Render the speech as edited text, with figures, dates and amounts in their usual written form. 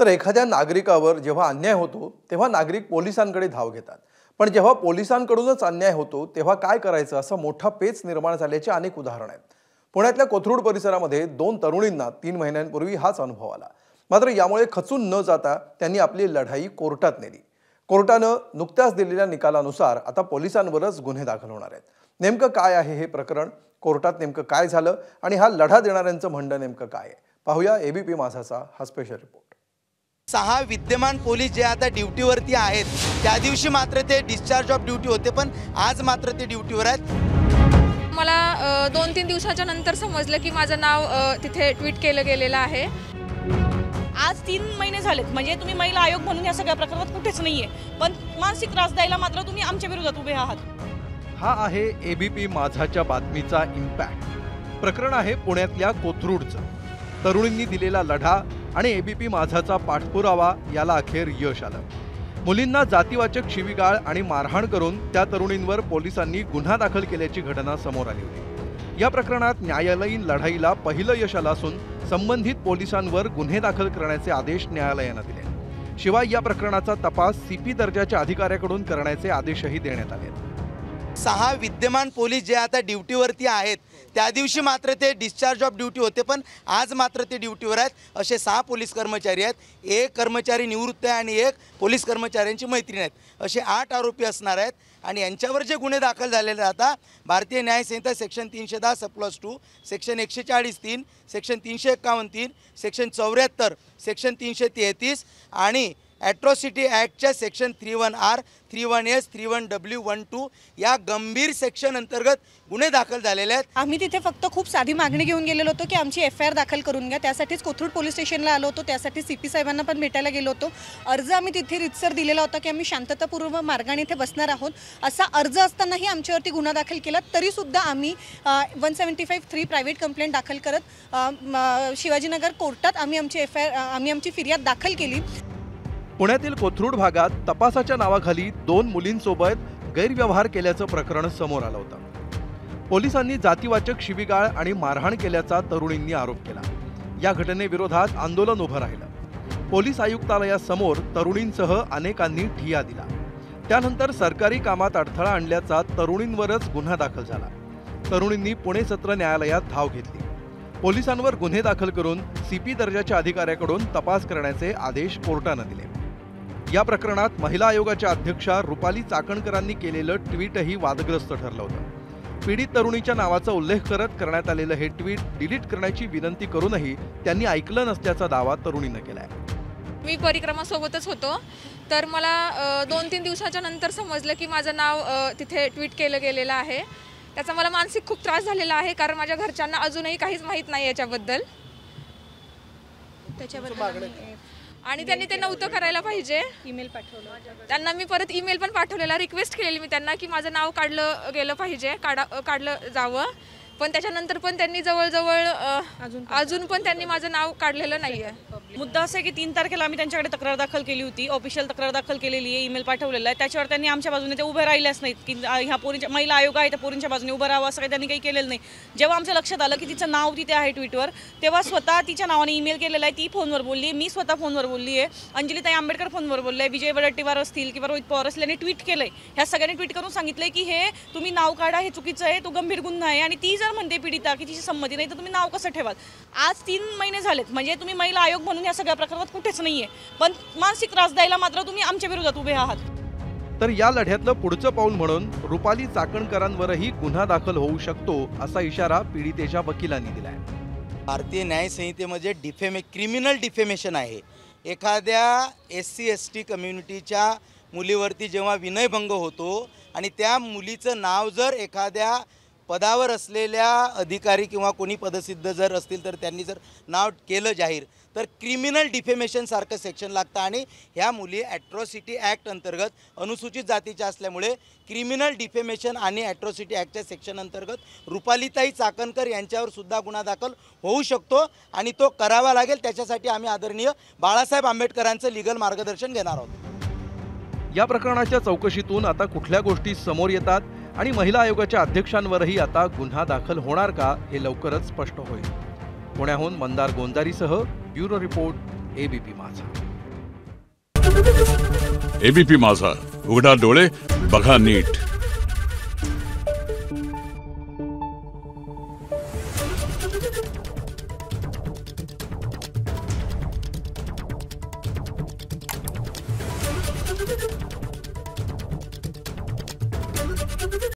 तर एखाद्या नागरिकावर जेव्हा अन्याय होतो तेव्हा नागरिक पोलिसांकडे धाव घेतात। पण जेव्हा पोलिसांकडूनच अन्याय होतो तेव्हा काय करायचं असा मोठा पेच निर्माण झाल्याचे अनेक उदाहरण आहेत। पुण्यातल्या कोथरूड परिसरामध्ये 2 तरुणींना 3 महिन्यांपूर्वी हाच अनुभव आला। मात्र यामुळे खचून न जाता त्यांनी आपली लढाई कोर्टात नेली। कोर्टानं नुकत्याच दिलेल्या निकालानुसार आता पोलिसांवरच गुन्हे दाखल होणार आहेत। नेमकं काय आहे हे प्रकरण, कोर्टात नेमकं काय झालं आणि हा लढा देणाऱ्यांचं म्हणणं नेमकं काय आहे, पाहूया एबीपी माझाचा हा स्पेशल रिपोर्ट। 6 विद्यमान पोलीस जे आता ड्युटीवरती आहेत, त्या दिवशी मात्र ते डिस्चार्ज ऑफ ड्युटी होते, पण आज मात्र ते ड्युटीवर आहेत। मला 2-3 दिवसाच्या नंतर समजलं की माझं नाव तिथे ट्वीट केलं गेलेलं आहे। आज 3 महिने झालेत, म्हणजे तुम्ही महिला आयोग म्हणून या सगळ्या प्रकरणात कुठेच नाहीये, पण मानसिक त्रास द्यायला मात्र तुम्ही आमच्या विरोधात उभे आहात। हा आहे एबीपी माझाच्या बातमीचा इम्पॅक्ट। प्रकरण आहे पुण्यातल्या कोथरूडचं। तरुणींनी दिलेला लढा आणि एबीपी माझाचा पाठपुरावा याला अखेर यश आलं। मुलींना जातीवाचक शिवीगाळ आणि मारहाण करून त्या तरुणींवर पोलिसांनी गुन्हा दाखल केल्याची घटना समोर आली होती। या प्रकरणात न्यायालयीन लढाईला पहिलं यश आलं असून संबंधित पोलिसांवर गुन्हे दाखल करण्याचे आदेश न्यायालयानं दिले। शिवाय या प्रकरणाचा तपास सीपी दर्जाच्या अधिकाऱ्याकडून करण्याचे आदेशही देण्यात आले। 6 विद्यमान पोलीस जे आता ड्युटीवरती आहेत, त्या दिवशी मात्र ते डिस्चार्ज ऑफ ड्युटी होते, पण आज मात्र ते ड्युटीवर आहेत। असे 6 पोलीस कर्मचारी आहेत। एक कर्मचारी निवृत्त आहे आणि एक पोलीस कर्मचाऱ्यांची मैत्रीण आहेत। असे 8 आरोपी असणार आहेत आणि यांच्यावर जे गुन्हे दाखल झालेले आता भारतीय न्याय संहिता section 310/2, section 140(3), section 351(3), section 74, section 333 आणि atrocity ॲक्टच्या section 31R, 31S, 31W, 12 या गंभीर सेक्शन अंतर्गत गुन्हे दाखल झालेले आहेत। आम्ही तिथे फक्त खूप साधी मागणी घेऊन गेलेलो होतो की आमची FIR दाखल करून घ्या। त्यासाठीच कोथरूड पोलीस स्टेशनला आलो होतो, त्यासाठी CP साहेबांना पण भेटायला गेलो होतो। अर्ज आम्ही तिथे रितसर दिलेला होता की आम्ही शांततापूर्व मार्गाने इथे बसणार आहोत। असा अर्ज असतानाही आमच्यावरती गुन्हा दाखल केला, तरीसुद्धा आम्ही 175(3) प्रायव्हेट कंप्लेंट दाखल करत शिवाजीनगर कोर्टात आम्ही आमची फिर्याद दाखल केली। पुण्यातील कोथरूड भागात तपासाच्या नावाखाली 2 मुलींसोबत गैरव्यवहार केल्याचं प्रकरण समोर आलं होतं। पोलिसांनी जातीवाचक शिवीगाळ आणि मारहाण केल्याचा तरुणींनी आरोप केला। या घटनेविरोधात आंदोलन उभं राहिलं। पोलीस आयुक्तालयासमोर तरुणींसह अनेकांनी ठिय्या दिला। त्यानंतर सरकारी कामात अडथळा आणल्याचा तरुणींवरच गुन्हा दाखल झाला। तरुणींनी पुणे सत्र न्यायालयात धाव घेतली। पोलिसांवर गुन्हे दाखल करून CP दर्जाच्या अधिकाऱ्याकडून तपास करण्याचे आदेश कोर्टानं दिले। या प्रकरणात महिला आयोगाच्या अध्यक्षा रुपाली चाकणकरांनी केलेलं ट्विटही वादग्रस्त ठरलं होतं। पीडित तरुणीच्या नावाचा उल्लेख करत करण्यात आलेलं हे ट्विट डिलीट करण्याची विनंती करूनही त्यांनी ऐकलं नसल्याचा दावा तरुणीनं केलाय। मी परिक्रमासोबतच होतो, तर मला 2-3 दिवसाच्या नंतर समजलं की माझं नाव तिथे ट्वीट केलं गेलेलं आहे। त्याचा मला मानसिक खूप त्रास झालेला आहे, कारण माझ्या घरच्यांना अजूनही काहीच माहीत नाही याच्याबद्दल। आणि त्यांनी ते नव्हतं करायला पाहिजे। ईमेल पाठवलं त्यांना, मी परत ईमेल पण पाठवलेला, रिक्वेस्ट केलेली मी त्यांना की माझं नाव काढलं गेलं पाहिजे, काढलं जावं, पण त्याच्यानंतर पण त्यांनी जवळजवळ अजून पण त्यांनी माझं नाव काढलेलं नाहीये। मुद्दा असा आहे की 3 तारखेला आम्ही त्यांच्याकडे तक्रार दाखल केली होती, ऑफिशियल तक्रार दाखल केलेली आहे, ईमेल पाठवलेला आहे। त्याच्यावर त्यांनी आमच्या बाजूने ते उभे राहिलेच नाहीत की ह्या पोरींच्या महिला आयोग आहे त्या पोरींच्या बाजूने उभं राहावं, असं काही त्यांनी काही केलेलं नाही। जेव्हा आमच्या लक्षात आलं की तिचं नाव तिथे आहे ट्विटवर, तेव्हा स्वतः तिच्या नावाने ईमेल केलेला आहे। ती फोनवर बोलली, मी स्वतः फोनवर बोलली आहे, अंजलीताई आंबेडकर फोनवर बोलले, विजय वडेट्टीवार असतील किंवा रोहित पवार असतील यांनी ट्विट केलंय। ह्या सगळ्यांनी ट्विट करून सांगितलंय की हे तुम्ही नाव काढा, हे चुकीचं आहे, तो गंभीर गुन्हा आहे। आणि ती जर म्हणते पीडिता की तिची संमती नाही, तर तुम्ही नाव कसं ठेवाल? आज 3 महिने झालेत, म्हणजे तुम्ही महिला आयोग म्हणून या सगळ्या प्रकरणात कुठेच नाहीये, पण मानसिक त्रास द्यायला मात्र तुम्ही आमच्या विरोधात उभे आहात। तर या लढ्यातलं पुढचं पाऊल म्हणून रुपाली चाकणकरांवरही गुन्हा दाखल होऊ शकतो असा इशारा पीडितेच्या वकिलांनी दिलाय। भारतीय न्याय संहितेमध्ये क्रिमिनल डिफेमेशन आहे। एखाद्या SC ST कम्युनिटीच्या मुलीवरती जेव्हा विनयभंग होतो आणि त्या मुलीचं नाव जर एखाद्या पदावर असलेल्या अधिकारी किंवा कोणी पदसिद्ध जर असतील तर त्यांनी जर नाव केलं जाहीर, तर क्रिमिनल डिफेमेशन सारखं सेक्शन लागतं। आणि ह्या मुली ॲट्रॉसिटी ॲक्ट अंतर्गत अनुसूचित जातीच्या असल्यामुळे क्रिमिनल डिफेमेशन आणि ॲट्रॉसिटी ॲक्टच्या सेक्शन अंतर्गत रुपालीताई चाकणकर यांच्यावर सुद्धा गुन्हा दाखल होऊ शकतो आणि तो करावा लागेल। त्याच्यासाठी आम्ही आदरणीय बाळासाहेब आंबेडकरांचं लीगल मार्गदर्शन घेणार आहोत। या प्रकरणाच्या चौकशीतून आता कुठल्या गोष्टी समोर येतात आणि महिला आयोगाच्या अध्यक्षांवरही आता गुन्हा दाखल होणार का हे लवकरच स्पष्ट होईल। पुण्याहून मंदार गोंजारीसह ब्युरो रिपोर्ट, एबीपी माझा। एबीपी माझा, उघडा डोळे बघा नीट.